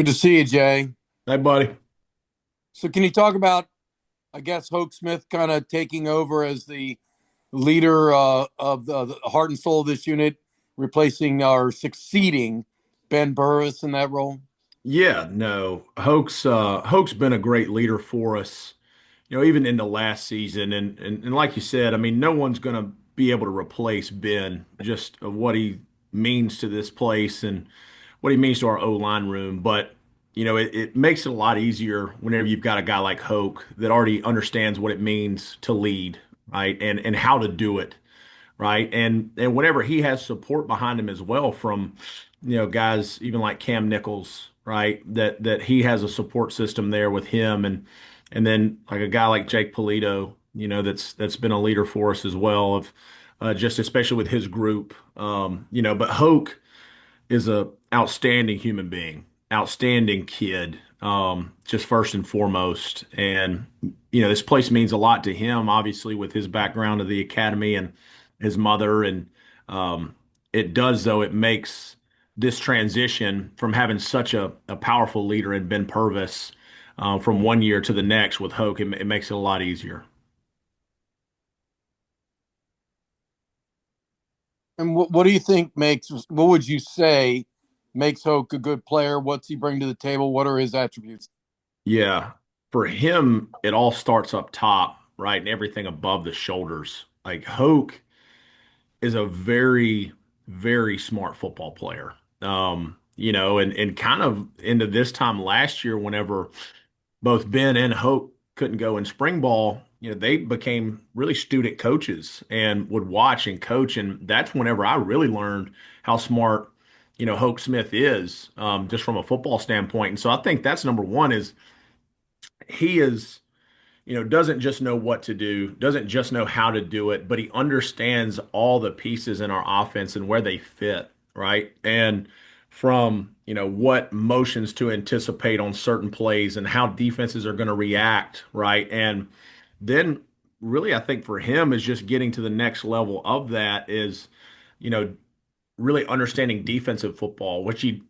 Good to see you, Jay. Hey, buddy. So, can you talk about, I guess, Hoke Smith kind of taking over as the leader of the heart and soul of this unit, replacing or succeeding Ben Burris in that role? Yeah, no, Hoke's been a great leader for us, even in the last season. And like you said, I mean, no one's going to be able to replace Ben, just of what he means to this place and what he means to our O-line room. But, it makes it a lot easier whenever you've got a guy like Hoke that already understands what it means to lead, right? And how to do it. Right? And whenever he has support behind him as well from, guys even like Cam Nichols, right? That he has a support system there with him and then like a guy like Jake Polito, that's been a leader for us as well of just especially with his group. But Hoke is a outstanding human being, outstanding kid, just first and foremost. And this place means a lot to him, obviously, with his background of the academy and his mother. And um, it does, though, it makes this transition from having such a powerful leader in Ben Purvis from one year to the next with Hoke, it makes it a lot easier. And what do you think what would you say makes Hoke a good player? What's he bring to the table? What are his attributes? Yeah. For him, it all starts up top, right? And everything above the shoulders. Like Hoke is a very, very smart football player. And kind of into this time last year, whenever both Ben and Hope couldn't go in spring ball, they became really student coaches and would watch and coach. And that's whenever I really learned how smart, Hoke Smith is, just from a football standpoint. And so I think that's number one is he is doesn't just know what to do, doesn't just know how to do it, but he understands all the pieces in our offense and where they fit, right? And from, what motions to anticipate on certain plays and how defenses are going to react, right? And then really I think for him is just getting to the next level of that is, you know, really understanding defensive football, which he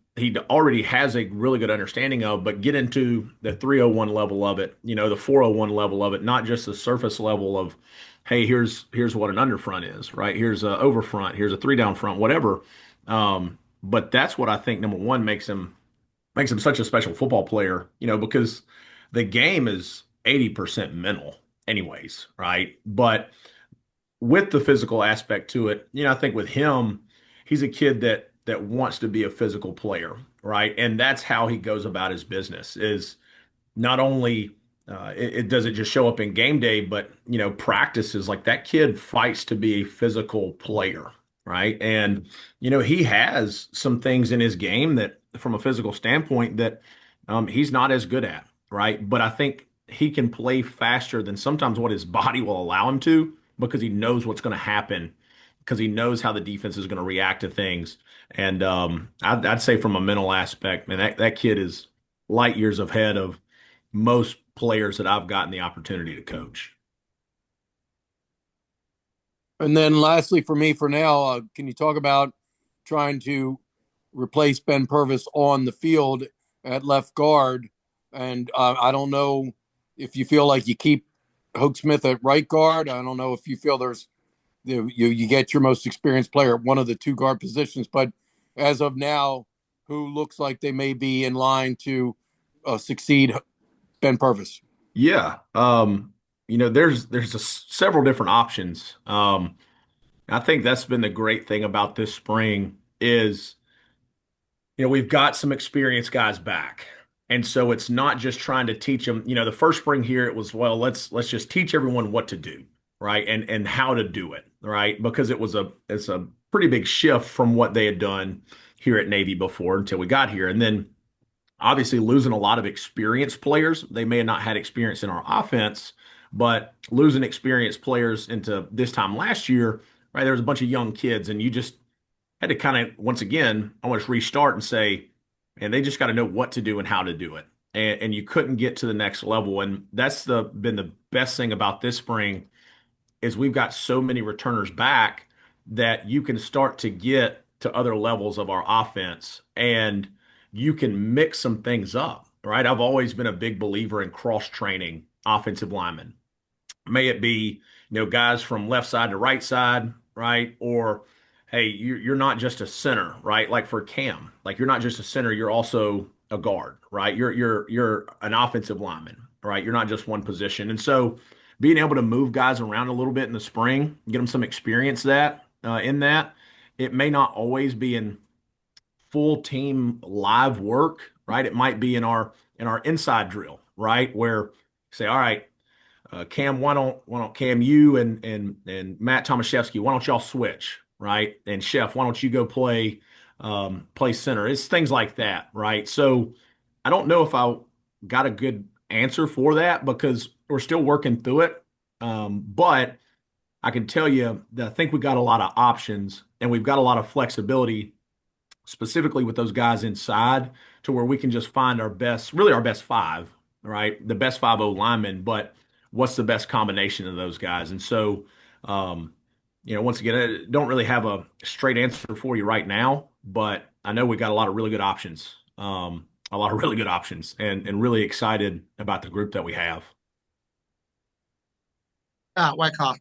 already has a really good understanding of, but get into the 301 level of it, the 401 level of it, not just the surface level of, hey, here's what an underfront is, right? Here's a overfront, here's a three down front, whatever. But that's what I think number one makes him such a special football player, because the game is 80% mental anyways, right? But with the physical aspect to it, I think with him, he's a kid that wants to be a physical player, right? And that's how he goes about his business is not only it doesn't just show up in game day, but practices like that kid fights to be a physical player, right? And he has some things in his game that, from a physical standpoint, that he's not as good at, right? But I think he can play faster than sometimes what his body will allow him to because he knows what's going to happen, because he knows how the defense is going to react to things. And I'd say from a mental aspect, man, that kid is light years ahead of most players that I've gotten the opportunity to coach. And then lastly, for me, for now, can you talk about trying to replace Ben Purvis on the field at left guard? And I don't know if you feel like you keep Hoke Smith at right guard. I don't know if you feel you get your most experienced player at one of the two guard positions. But as of now, who looks like they may be in line to succeed Ben Purvis? Yeah. There's several different options. I think that's been the great thing about this spring is, we've got some experienced guys back. And so it's not just trying to teach them, the first spring here it was, well, let's just teach everyone what to do, right? And how to do it, right? Because it's a pretty big shift from what they had done here at Navy before until we got here. And then obviously losing a lot of experienced players. They may have not had experience in our offense, but losing experienced players into this time last year, right? There was a bunch of young kids, and you just had to kind of once again almost restart and say, and they just got to know what to do and how to do it. And you couldn't get to the next level. And that's been the best thing about this spring is we've got so many returners back that you can start to get to other levels of our offense. And you can mix some things up, right? I've always been a big believer in cross training offensive linemen. May it be, guys from left side to right side, right? Or, hey, you're not just a center, right? Like for Cam, like you're not just a center, you're also a guard, right? You're an offensive lineman, right? You're not just one position. And so being able to move guys around a little bit in the spring, get them some experience in that, it may not always be in full team live work, right? It might be in our inside drill, right? Where say, all right, Cam, why don't Cam, you and Matt Tomaszewski, why don't y'all switch, right? And Chef, why don't you go play center? It's things like that, right? So I don't know if I got a good answer for that because we're still working through it. But I can tell you that I think we got a lot of options and we've got a lot of flexibility specifically with those guys inside to where we can just find our best, really our best five, right? The best 5 linemen, but what's the best combination of those guys? And so, um, once again, I don't really have a straight answer for you right now, but I know we got a lot of really good options, a lot of really good options, and really excited about the group that we have. Wyckoff.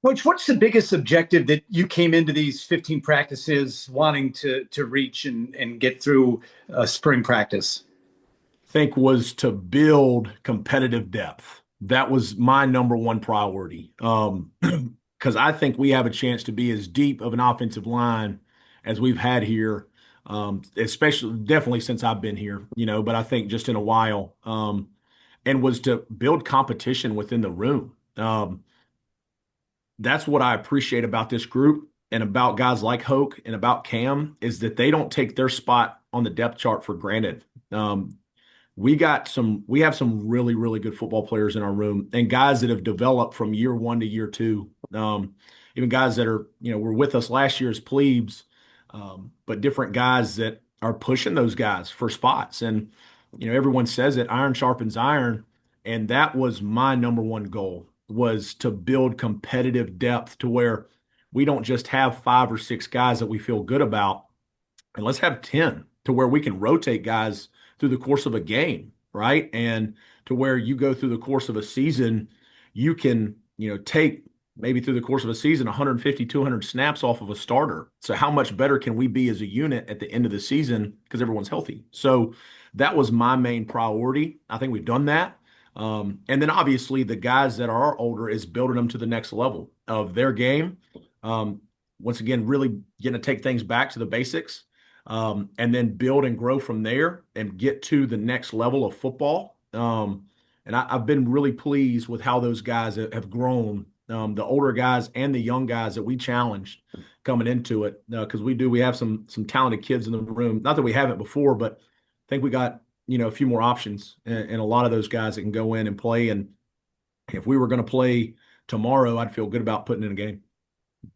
Coach, what's the biggest objective that you came into these 15 practices wanting to reach and get through spring practice? Think was to build competitive depth. That was my number one priority. Because I think we have a chance to be as deep of an offensive line as we've had here, especially definitely since I've been here, but I think just in a while, and was to build competition within the room. That's what I appreciate about this group and about guys like Hoke and about Cam is that they don't take their spot on the depth chart for granted. We have some really, really good football players in our room and guys that have developed from year one to year two. Even guys that were with us last year as plebes, but different guys that are pushing those guys for spots. And, everyone says it, iron sharpens iron. And that was my number one goal was to build competitive depth to where we don't just have 5 or 6 guys that we feel good about, and let's have 10 to where we can rotate guys through the course of a game, right? And to where you go through the course of a season, you can, take maybe through the course of a season 150, 200 snaps off of a starter. So how much better can we be as a unit at the end of the season because everyone's healthy? So that was my main priority. I think we've done that. And then obviously the guys that are older is building them to the next level of their game. Once again, really going to take things back to the basics, and then build and grow from there and get to the next level of football. And I've been really pleased with how those guys have grown, the older guys and the young guys that we challenged coming into it, because we have some talented kids in the room. Not that we haven't before, but I think we got a few more options and a lot of those guys that can go in and play. And if we were going to play tomorrow, I'd feel good about putting in a game.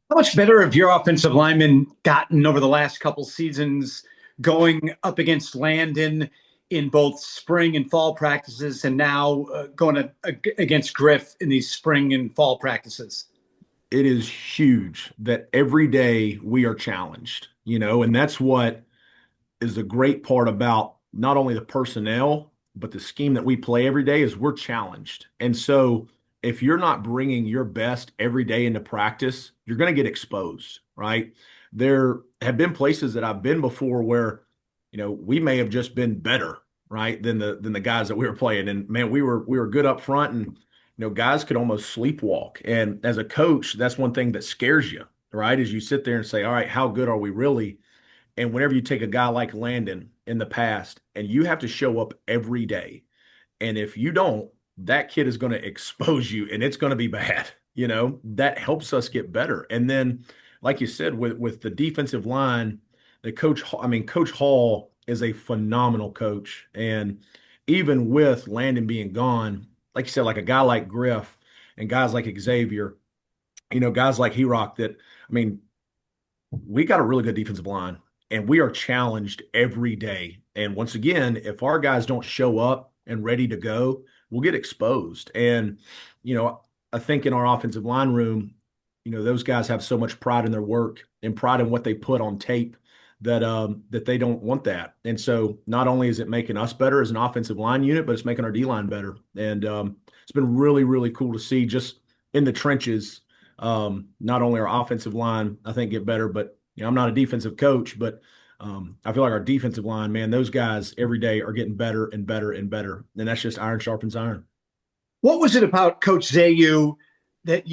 How much better have your offensive linemen gotten over the last couple seasons going up against Landon in both spring and fall practices and now against Griff in these spring and fall practices? It is huge that every day we are challenged, and that's what is the great part about not only the personnel, but the scheme that we play every day is we're challenged. And so if you're not bringing your best every day into practice, you're going to get exposed, right? There have been places that I've been before where, we may have just been better, right, than the guys that we were playing. And man, we were good up front and, guys could almost sleepwalk. And as a coach, that's one thing that scares you, right? Is you sit there and say, all right, how good are we really? And whenever you take a guy like Landon in the past and you have to show up every day, and if you don't, that kid is going to expose you and it's going to be bad. That helps us get better. And then, like you said, with the defensive line, Coach Hall is a phenomenal coach. And even with Landon being gone, like you said, like a guy like Griff and guys like Xavier, guys like Herock that, we got a really good defensive line and we are challenged every day. And once again, if our guys don't show up and ready to go, we'll get exposed. And, I think in our offensive line room, those guys have so much pride in their work and pride in what they put on tape that they don't want that. And so not only is it making us better as an offensive line unit, but it's making our D line better. And it's been really, really cool to see just in the trenches. Not only our offensive line, I think, get better, but I'm not a defensive coach, but I feel like our defensive line, man, those guys every day are getting better and better and better. And that's just iron sharpens iron. What was it about Coach Zayu that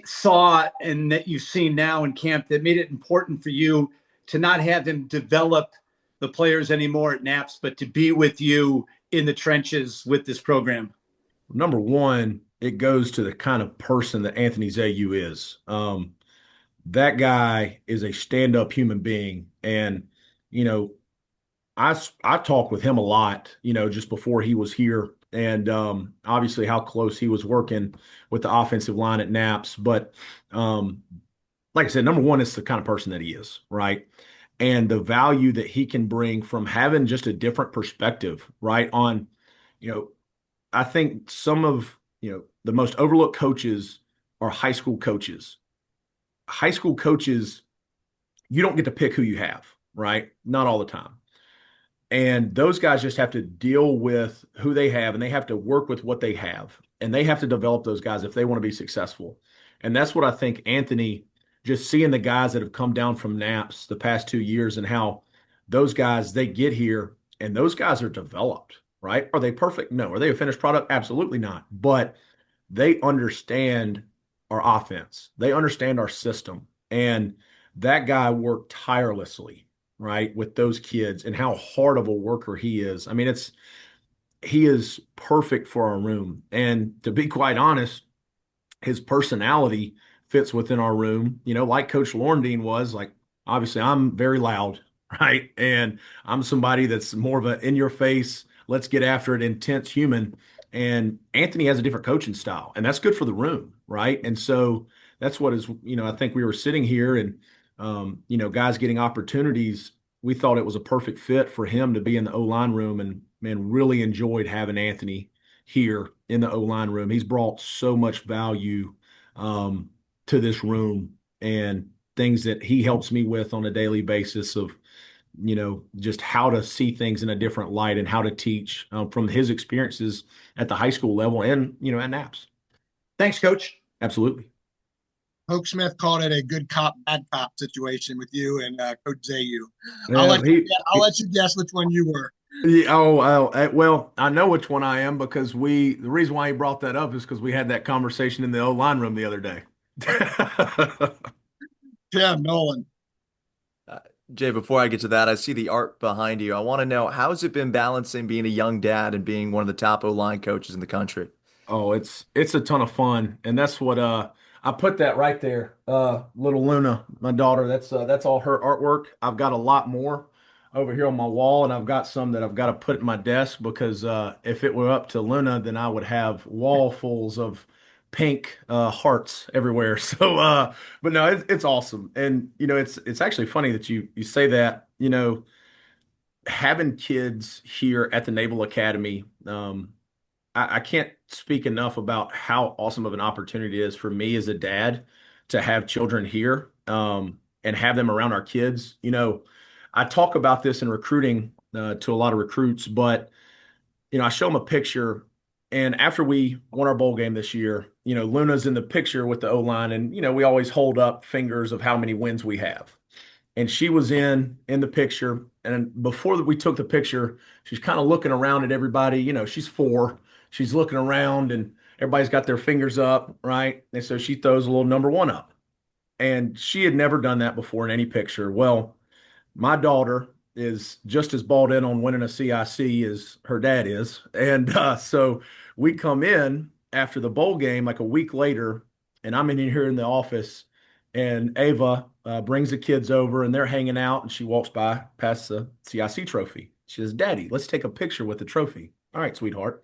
saw and that you've seen now in camp that made it important for you to not have him develop the players anymore at Naps, but to be with you in the trenches with this program? Number one, it goes to the kind of person that Anthony Zayu is. That guy is a stand-up human being. And, you know, I talked with him a lot, just before he was here, and obviously how close he was working with the offensive line at Naps. But like I said, number one, it's the kind of person that he is, right? And the value that he can bring from having just a different perspective, right? On, you know, I think some of, the most overlooked coaches are high school coaches. High school coaches, you don't get to pick who you have, right? Not all the time. And those guys just have to deal with who they have, and they have to work with what they have. And they have to develop those guys if they want to be successful. And that's what I think Anthony, just seeing the guys that have come down from Naps the past 2 years and how those guys, they get here and those guys are developed, right? Are they perfect? No. Are they a finished product? Absolutely not. But they understand our offense. They understand our system. And that guy worked tirelessly, right, with those kids and how hard of a worker he is. I mean, he is perfect for our room. And to be quite honest, his personality fits within our room, like Coach Lorndine was. Like, obviously, I'm very loud, right? And I'm somebody that's more of an in your face, let's get after it, intense human. And Anthony has a different coaching style, and that's good for the room, right? And so that's what is, I think we were sitting here and, guys getting opportunities. We thought it was a perfect fit for him to be in the O-line room, and man, really enjoyed having Anthony here in the O-line room. He's brought so much value to this room and things that he helps me with on a daily basis of, just how to see things in a different light and how to teach from his experiences at the high school level and, at Naps. Thanks, Coach. Absolutely. Hoke Smith called it a good cop, bad cop situation with you and Coach Zayu. Yeah, I'll let you guess which one you were. Well, I know which one I am because the reason why he brought that up is because we had that conversation in the O-line room the other day. Tim Nolan. Jay, before I get to that, I see the art behind you. I want to know, how has it been balancing being a young dad and being one of the top O-line coaches in the country? Oh, it's a ton of fun, and that's what I put that right there. Little Luna, my daughter. That's all her artwork. I've got a lot more over here on my wall, and I've got some that I've got to put at my desk because if it were up to Luna, then I would have wallfuls of pink hearts everywhere. So, but no, it's awesome, and it's actually funny that you say that. Having kids here at the Naval Academy. I can't speak enough about how awesome of an opportunity it is for me as a dad to have children here and have them around our kids. I talk about this in recruiting to a lot of recruits, but, I show them a picture. And after we won our bowl game this year, Luna's in the picture with the O-line, and, we always hold up fingers of how many wins we have. And she was in the picture. And before we took the picture, she's kind of looking around at everybody. She's 4. She's looking around and everybody's got their fingers up, right? And so she throws a little number 1 up. And she had never done that before in any picture. Well, my daughter is just as balled in on winning a CIC as her dad is. And so we come in after the bowl game like a week later, and I'm in here in the office, and Ava brings the kids over and they're hanging out, and she walks by past the CIC trophy. She says, "Daddy, let's take a picture with the trophy." All right, sweetheart.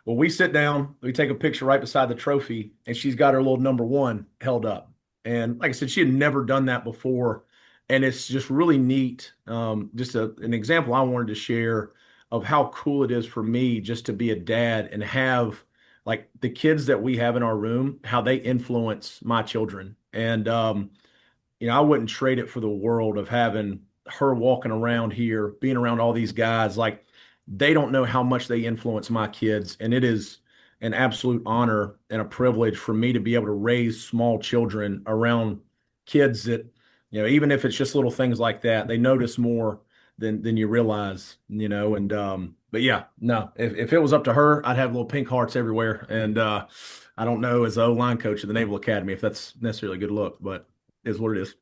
Well, we sit down, we take a picture right beside the trophy, and she's got her little number 1 held up. And like I said, she had never done that before. And it's just really neat. Just an example I wanted to share of how cool it is for me just to be a dad and have like the kids that we have in our room, how they influence my children. And, I wouldn't trade it for the world of having her walking around here, being around all these guys, like they don't know how much they influence my kids. And it is an absolute honor and a privilege for me to be able to raise small children around kids that, even if it's just little things like that, they notice more than you realize, and but yeah, no, if it was up to her, I'd have little pink hearts everywhere. And I don't know as the O-line coach of the Naval Academy if that's necessarily a good look, but it is what it is.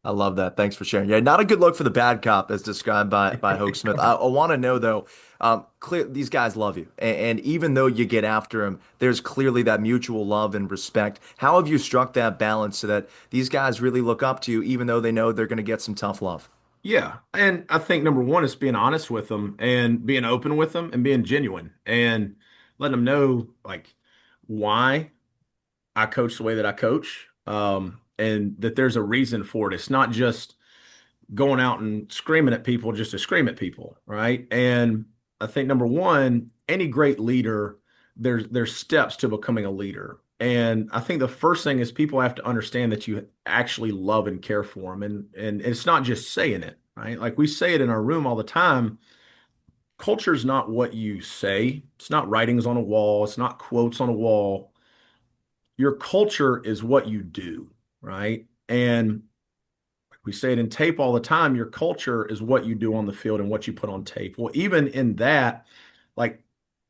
I love that. Thanks for sharing. Yeah, not a good look for the bad cop as described by Hoke Smith. I want to know though, clear these guys love you, and even though you get after them, there's clearly that mutual love and respect. How have you struck that balance so that these guys really look up to you, even though they know they're going to get some tough love? Yeah. And I think number one is being honest with them and being open with them and being genuine and letting them know like why I coach the way that I coach. And that there's a reason for it. It's not just going out and screaming at people just to scream at people, right? And I think number one, any great leader, there's steps to becoming a leader. And I think the first thing is people have to understand that you actually love and care for them. And it's not just saying it, right? Like we say it in our room all the time. Culture is not what you say. It's not writings on a wall. It's not quotes on a wall. Your culture is what you do, right? And we say it in tape all the time. Your culture is what you do on the field and what you put on tape. Well, even in that, like,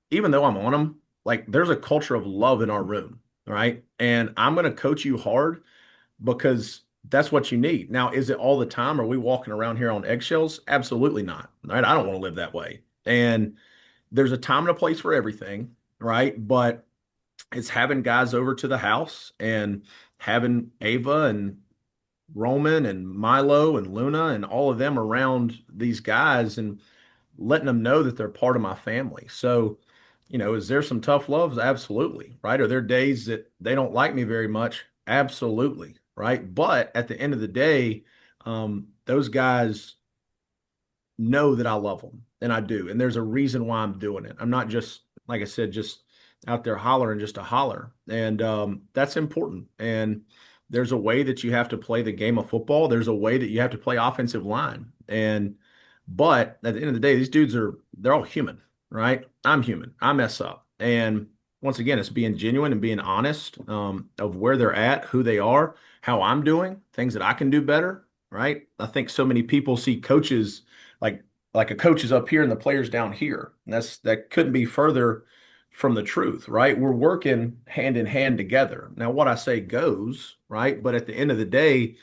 even though I'm on them, like, there's a culture of love in our room, right? And I'm going to coach you hard because that's what you need. Now, is it all the time? Are we walking around here on eggshells? Absolutely not, right? I don't want to live that way. And there's a time and a place for everything, right? But it's having guys over to the house and having Ava and Roman and Milo and Luna and all of them around these guys and letting them know that they're part of my family. So, is there some tough loves? Absolutely. Right. Are there days that they don't like me very much? Absolutely. Right. But at the end of the day, those guys know that I love them and I do. And there's a reason why I'm doing it. I'm not just, like I said, just out there hollering just to holler. And that's important. And there's a way that you have to play the game of football. There's a way that you have to play offensive line. But at the end of the day, they're all human, right? I'm human. I mess up. And once again, it's being genuine and being honest of where they're at, who they are, how I'm doing, things that I can do better, right? I think so many people see coaches like a coach is up here and the players down here. And that couldn't be further from the truth, right? We're working hand in hand together. Now, what I say goes, right? But at the end of the day,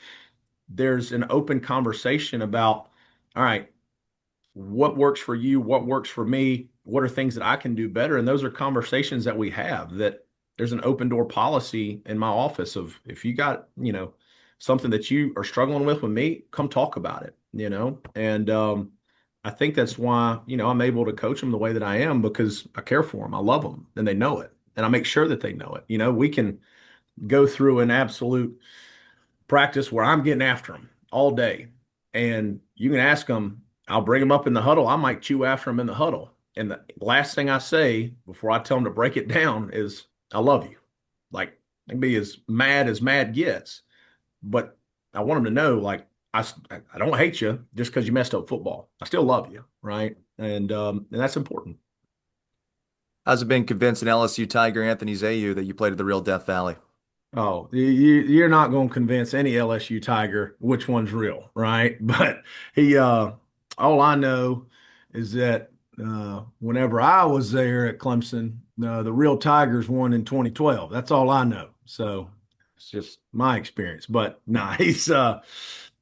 there's an open conversation about, all right, what works for you, what works for me, what are things that I can do better, and those are conversations that we have. That there's an open door policy in my office of if you got something that you are struggling with me, come talk about it, and I think that's why I'm able to coach them the way that I am because I care for them, I love them, and they know it, and I make sure that they know it. We can go through an absolute practice where I'm getting after them all day. And you can ask them, I'll bring them up in the huddle. I might chew after them in the huddle. And the last thing I say before I tell them to break it down is, I love you. Like, I can be as mad gets, but I want them to know, like, I don't hate you just because you messed up football. I still love you, right? And that's important. How's it been convincing LSU Tiger Anthony Zayu that you played at the real Death Valley? Oh, you're not going to convince any LSU Tiger which one's real, right? But all I know is that whenever I was there at Clemson, the real Tigers won in 2012. That's all I know. So it's just my experience. But nah,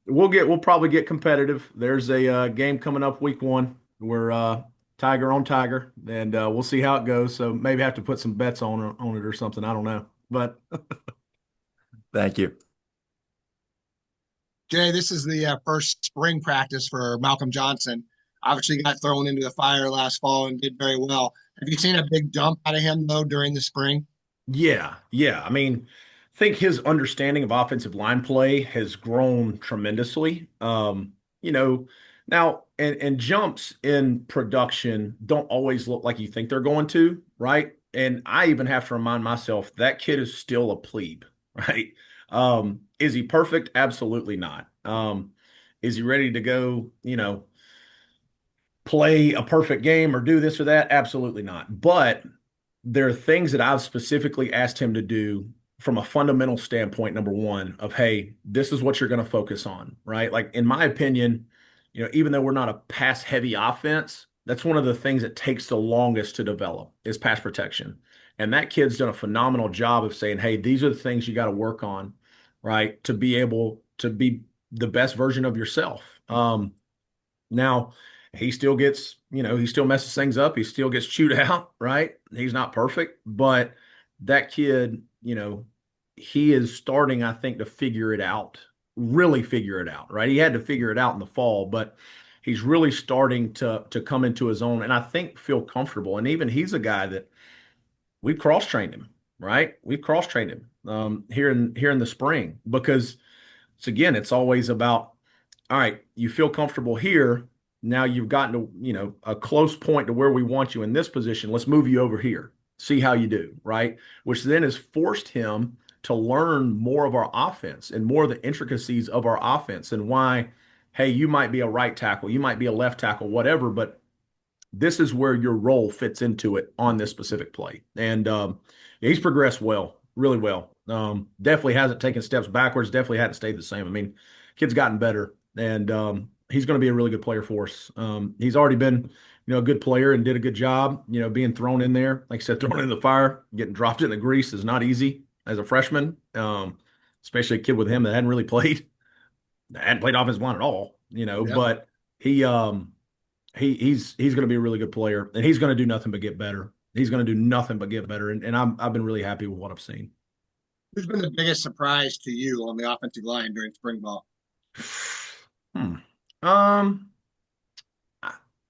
we'll probably get competitive. There's a game coming up week 1. We're Tiger on Tiger, and we'll see how it goes. So maybe have to put some bets on it or something. I don't know, but. Thank you. Jay, this is the first spring practice for Malcolm Johnson. Obviously, got thrown into the fire last fall and did very well. Have you seen a big jump out of him though during the spring? Yeah, yeah. I mean, I think his understanding of offensive line play has grown tremendously. Now and jumps in production don't always look like you think they're going to, right? And I even have to remind myself that kid is still a plebe, right? Is he perfect? Absolutely not. Is he ready to go, play a perfect game or do this or that? Absolutely not. But there are things that I've specifically asked him to do from a fundamental standpoint, number one, of, hey, this is what you're going to focus on, right? Like, in my opinion, even though we're not a pass heavy offense, that's one of the things that takes the longest to develop is pass protection. And that kid's done a phenomenal job of saying, hey, these are the things you got to work on, right? To be able to be the best version of yourself. Now, he still gets, he still messes things up. He still gets chewed out, right? He's not perfect, but that kid, he is starting, I think, to figure it out, really figure it out, right? He had to figure it out in the fall, but he's really starting to come into his own, and I think feel comfortable. And even he's a guy that we've cross-trained him, right? We've cross-trained him here in the spring because it's always about, all right, you feel comfortable here. Now you've gotten to, a close point to where we want you in this position. Let's move you over here. See how you do, right? Which then has forced him to learn more of our offense and more of the intricacies of our offense and why, hey, you might be a right tackle, you might be a left tackle, whatever, but this is where your role fits into it on this specific play. And he's progressed well, really well. Definitely hasn't taken steps backwards, definitely hasn't stayed the same. I mean, kid's gotten better, and he's going to be a really good player for us. He's already been, a good player and did a good job, being thrown in there. Like I said, thrown in the fire, getting dropped in the grease is not easy as a freshman, especially a kid with him that hadn't played offensive line at all, but he's going to be a really good player, and he's going to do nothing but get better. He's going to do nothing but get better, and I've been really happy with what I've seen. Who's been the biggest surprise to you on the offensive line during spring ball? Um,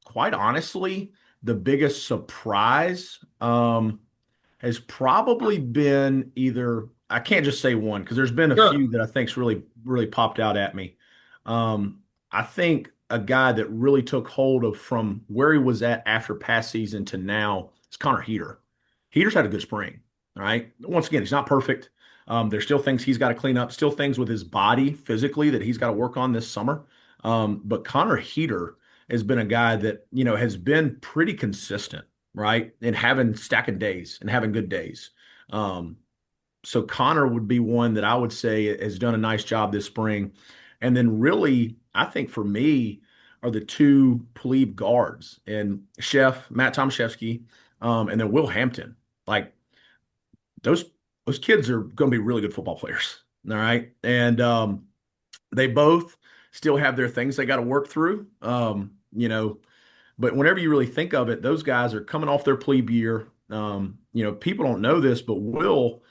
quite honestly, the biggest surprise has probably been either, I can't just say one because there's been a few that I think's really, really popped out at me. I think a guy that really took hold of from where he was at after past season to now is Connor Heater. Heater's had a good spring, all right? Once again, he's not perfect. There's still things he's got to clean up, still things with his body physically that he's got to work on this summer. But Connor Heater has been a guy that, has been pretty consistent, right? And having stacking days and having good days. So Connor would be one that I would say has done a nice job this spring. And then really, I think for me are the two plebe guards and Matt Tomaszewski, and then Will Hampton. Like those kids are going to be really good football players. All right. And they both still have their things they got to work through. But whenever you really think of it, those guys are coming off their plebe year. People don't know this, but Will,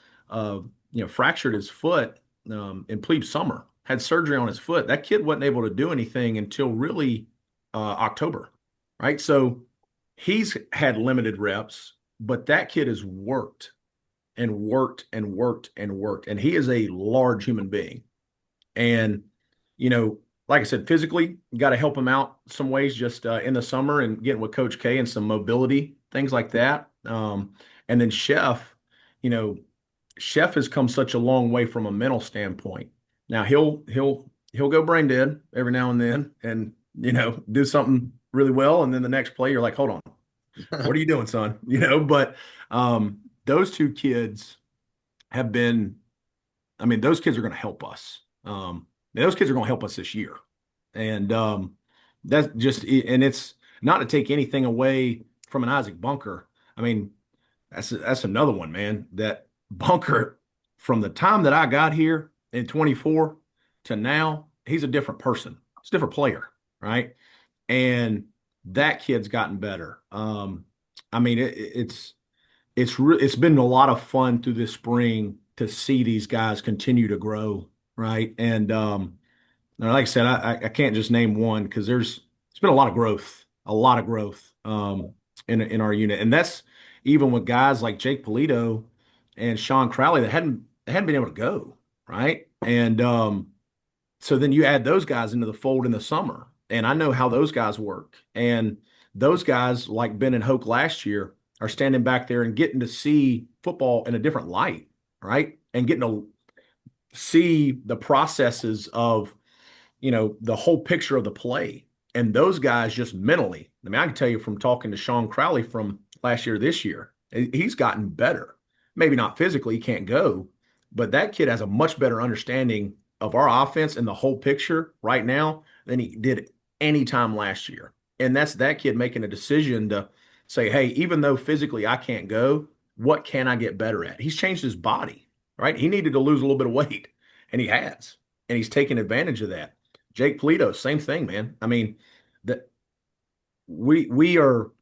fractured his foot in plebe summer, had surgery on his foot. That kid wasn't able to do anything until really October, right? So he's had limited reps, but that kid has worked and worked and worked and worked. And he is a large human being. And, like I said, physically, you got to help him out some ways just in the summer and getting with Coach K and some mobility, things like that. And then Chef has come such a long way from a mental standpoint. Now he'll go brain dead every now and then and, do something really well. And then the next play, you're like, hold on, what are you doing, son? But those two kids have been, those kids are going to help us. Those kids are going to help us this year. And that's just, and it's not to take anything away from an Isaac Bunker. That's another one, man, that Bunker from the time that I got here in 24 to now, he's a different person. He's a different player, right? And that kid's gotten better. It's been a lot of fun through this spring to see these guys continue to grow, right? And like I said, I can't just name one because there's been a lot of growth in our unit, and that's even with guys like Jake Polito and Sean Crowley that hadn't been able to go, right? And so then you add those guys into the fold in the summer, and I know how those guys work, and those guys like Ben and Hoke last year are standing back there and getting to see football in a different light, right? And getting to see the processes of the whole picture of the play. And those guys just mentally, I mean, I can tell you from talking to Sean Crowley from last year to this year, he's gotten better. Maybe not physically, he can't go, but that kid has a much better understanding of our offense and the whole picture right now than he did any time last year. And that's that kid making a decision to say, hey, even though physically I can't go, what can I get better at? He's changed his body, right? He needed to lose a little bit of weight, and he has, and he's taken advantage of that. Jake Polito, same thing, man. I mean, that we are,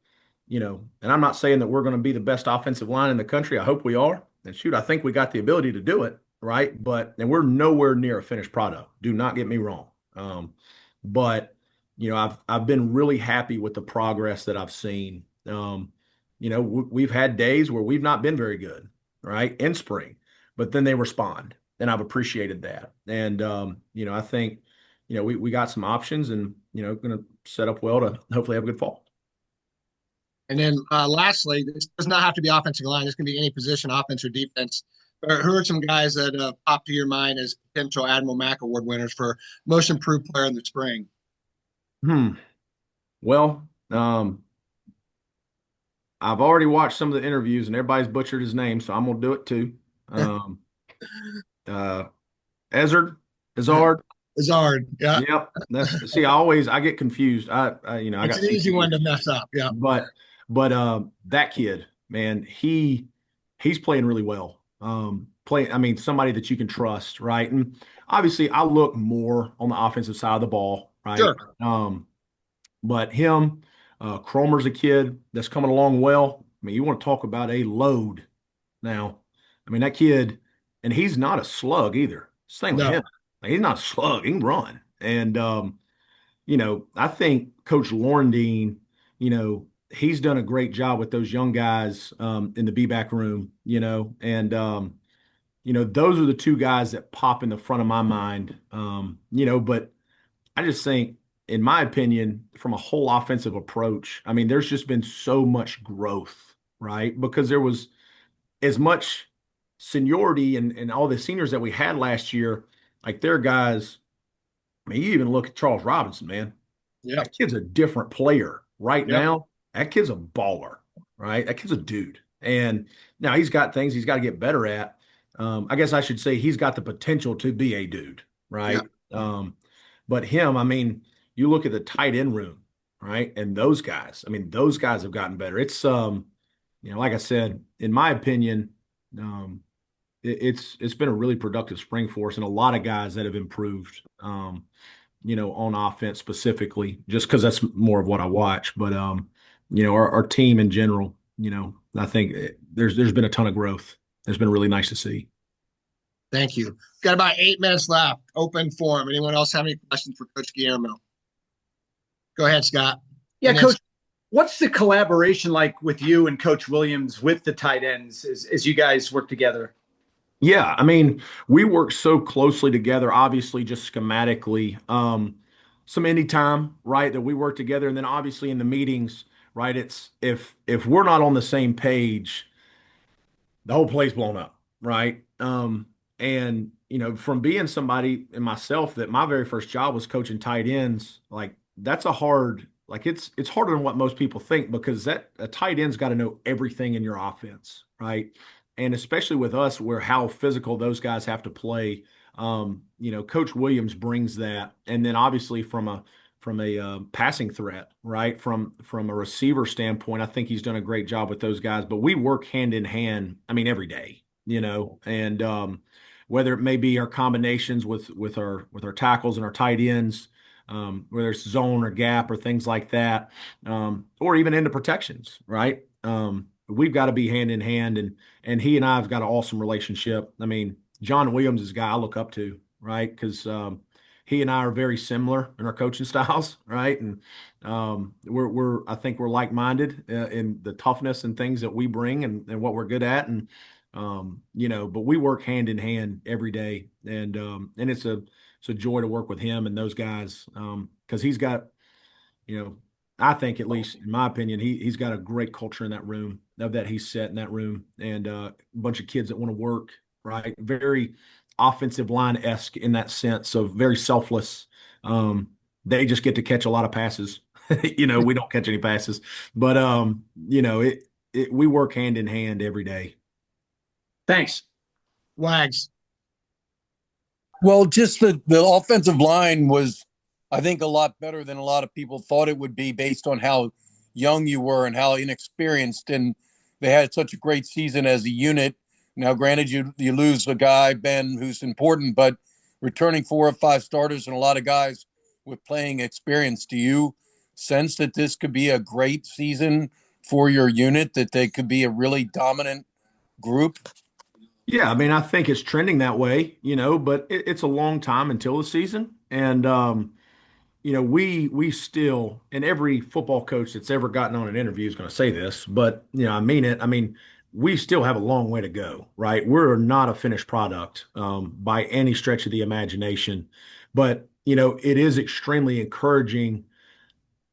and I'm not saying that we're going to be the best offensive line in the country. I hope we are. And shoot, I think we got the ability to do it, right? And we're nowhere near a finished product. Do not get me wrong. But I've been really happy with the progress that I've seen. We've had days where we've not been very good, right, in spring, but then they respond, and I've appreciated that. And I think we got some options, and going to set up well to hopefully have a good fall. And then lastly, this does not have to be offensive line. This can be any position, offense or defense. Who are some guys that pop to your mind as potential Admiral Mack Award winners for most improved player in the spring? Well, I've already watched some of the interviews, and everybody's butchered his name, so I'm going to do it too. Izzard. Izzard, yeah. Yep. I get confused. I it's an easy one to mess up. Yeah. But that kid, man, he's playing really well. Somebody that you can trust, right? And obviously I look more on the offensive side of the ball, right? Sure. But him, Cromer's a kid that's coming along well. I mean, you want to talk about a load now. I mean, that kid, and he's not a slug either. Same with him. He's not a slug. He can run. And, I think Coach Laurendine, he's done a great job with those young guys in the B-back room, and, those are the two guys that pop in the front of my mind, but I just think, in my opinion, from a whole offensive approach, I mean, there's just been so much growth, right? Because there was as much seniority and all the seniors that we had last year, like their guys. I mean, you even look at Charles Robinson, man. Yeah. That kid's a different player right now. That kid's a baller, right? That kid's a dude. And now he's got things he's got to get better at. I guess I should say he's got the potential to be a dude, right? But him, I mean, you look at the tight end room, right? And those guys have gotten better. It's, like I said, in my opinion, it's been a really productive spring for us, and a lot of guys that have improved, on offense specifically, just because that's more of what I watch. But our team in general, I think there's been a ton of growth. It's been really nice to see. Thank you. Got about 8 minutes left. Open forum. Anyone else have any questions for Coach Guillermo? Go ahead, Scott. Yeah, Coach, what's the collaboration like with you and Coach Williams with the tight ends as you guys work together? Yeah, I mean, we work so closely together, obviously just schematically. Some anytime, right, that we work together. And then obviously in the meetings, right, it's if we're not on the same page, the whole play's blown up, right? And from being somebody and myself that my very first job was coaching tight ends, like that's it's harder than what most people think, because a tight end's got to know everything in your offense, right? And especially with us, where how physical those guys have to play, Coach Williams brings that. And then obviously from a passing threat, right? From a receiver standpoint, I think he's done a great job with those guys. But we work hand in hand, I mean, every day, and whether it may be our combinations with our tackles and our tight ends, whether it's zone or gap or things like that, or even into protections, right? We've got to be hand in hand, and he and I have got an awesome relationship. I mean, John Williams is a guy I look up to, right? Because he and I are very similar in our coaching styles, right? And I think we're like-minded in the toughness and things that we bring and what we're good at, and but we work hand in hand every day, and it's a joy to work with him and those guys, because he's got, I think, at least in my opinion, he's got a great culture in that room, of that he's set in that room, and a bunch of kids that want to work, right? Very offensive line-esque in that sense, so very selfless. They just get to catch a lot of passes. We don't catch any passes, but we work hand in hand every day. Thanks. Wags. Well, just the offensive line was, I think, a lot better than a lot of people thought it would be based on how young you were and how inexperienced. And they had such a great season as a unit. Now, granted, you lose a guy, Ben, who's important, but returning 4 or 5 starters and a lot of guys with playing experience, do you sense that this could be a great season for your unit, that they could be a really dominant group? Yeah, I mean, I think it's trending that way, but it's a long time until the season. And we still, and every football coach that's ever gotten on an interview is going to say this, but I mean it. I mean, we still have a long way to go, right? We're not a finished product by any stretch of the imagination, but it is extremely encouraging,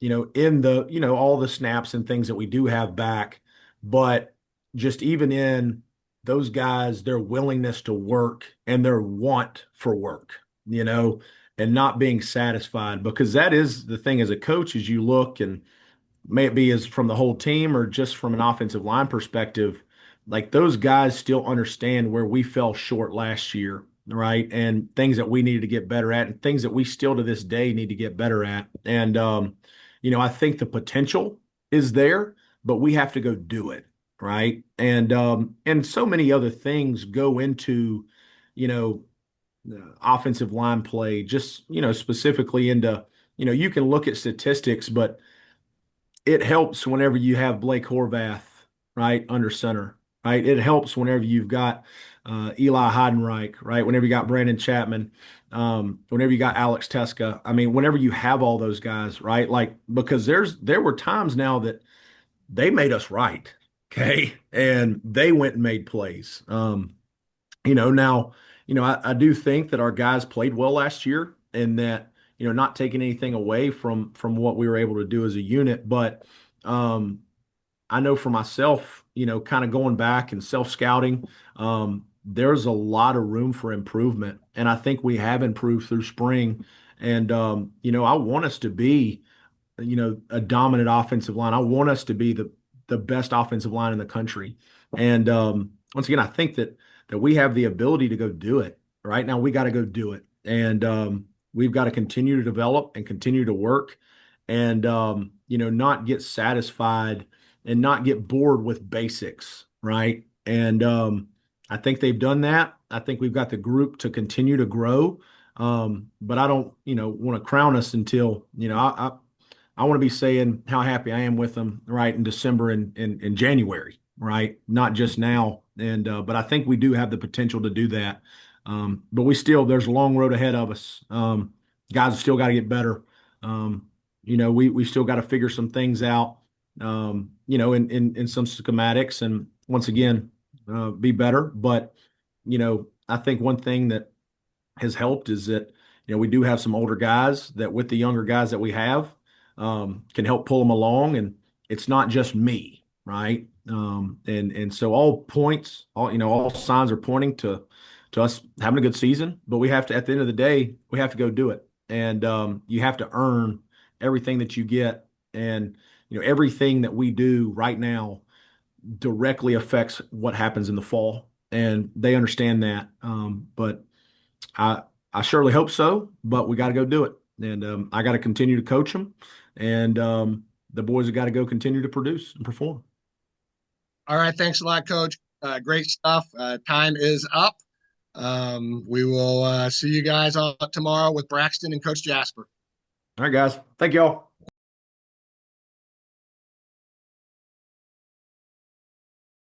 in the all the snaps and things that we do have back, but just even in those guys, their willingness to work and their want for work, and not being satisfied, because that is the thing as a coach, as you look, and may it be as from the whole team or just from an offensive line perspective, like those guys still understand where we fell short last year, right? And things that we needed to get better at and things that we still to this day need to get better at. And, I think the potential is there, but we have to go do it, right? And so many other things go into, you know, offensive line play, just, specifically into, you can look at statistics, but it helps whenever you have Blake Horvath, right, under center, right? It helps whenever you've got Eli Heidenreich, right? Whenever you got Brandon Chapman, whenever you got Alex Teska. I mean, whenever you have all those guys, right? Like, because there were times now that they made us right, okay? And they went and made plays. Now, I do think that our guys played well last year, and that, not taking anything away from what we were able to do as a unit. But I know for myself, kind of going back and self-scouting, there's a lot of room for improvement. And I think we have improved through spring. And I want us to be, a dominant offensive line. I want us to be the best offensive line in the country. And once again, I think that we have the ability to go do it. Right now, we got to go do it. And we've got to continue to develop and continue to work, and not get satisfied and not get bored with basics, right? And I think they've done that. I think we've got the group to continue to grow. But I don't, want to crown us until, I want to be saying how happy I am with them, right, in December and in January, right? Not just now. And but I think we do have the potential to do that. But there's a long road ahead of us. Guys have still got to get better. We still got to figure some things out, in some schematics, and once again, be better. But, I think one thing that has helped is that, we do have some older guys that, with the younger guys that we have, can help pull them along. And it's not just me, right? And so all signs are pointing to us having a good season, but we have to, at the end of the day, we have to go do it. And you have to earn everything that you get. And, everything that we do right now directly affects what happens in the fall. And they understand that. But I surely hope so, but we got to go do it. And I got to continue to coach them. And the boys have got to go continue to produce and perform. All right. Thanks a lot, Coach. Great stuff. Time is up. We will see you guys on tomorrow with Braxton and Coach Jasper. All right, guys. Thank y'all.